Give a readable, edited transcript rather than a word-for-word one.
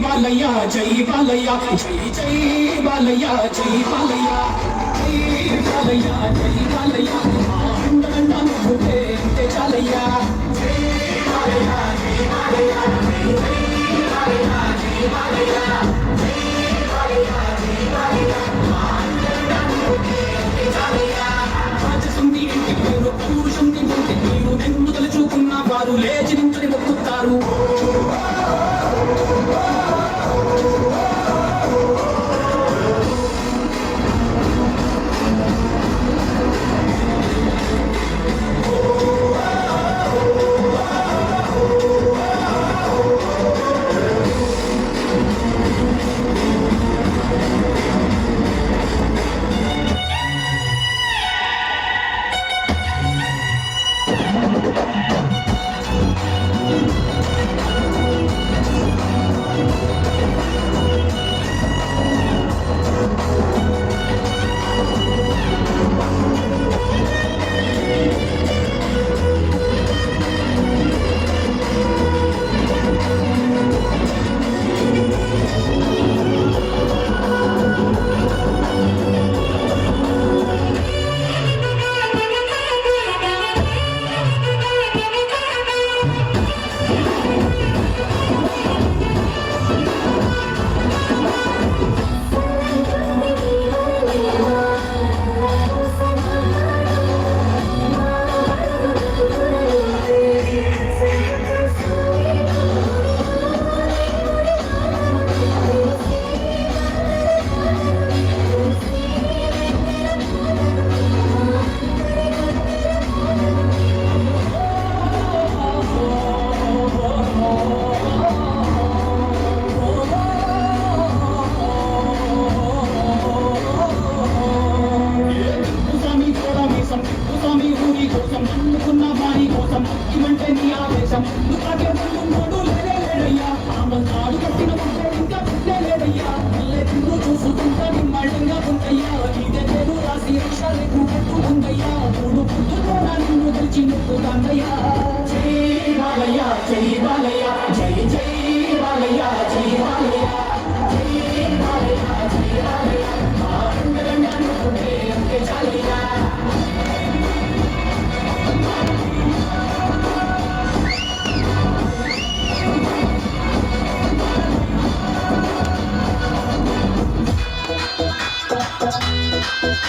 బాలయ్య జై బాలయ్య జై జై బాలయ్య జై బాలయ్య జై బాలయ్య జై బాలయ్య అండగండ నువ్వుంటే అంతే చాలయ్య జై బాలయ్య జై బాలయ్య జై బాలయ్య జై బాలయ్య జై బాలయ్య జై బాలయ్య అండగండ నువ్వుంటే అంతే చాలయ్య రాజసుంది ఇంటి పేరు పౌరుషుంది ఇంటి పేరు నిన్ను తలుచుకున్న వారు లేచి నించుని మొక్కుతారు జై బాలయ్య జై బాలయ్య జై జై బాలయ్య జై బాలయ్య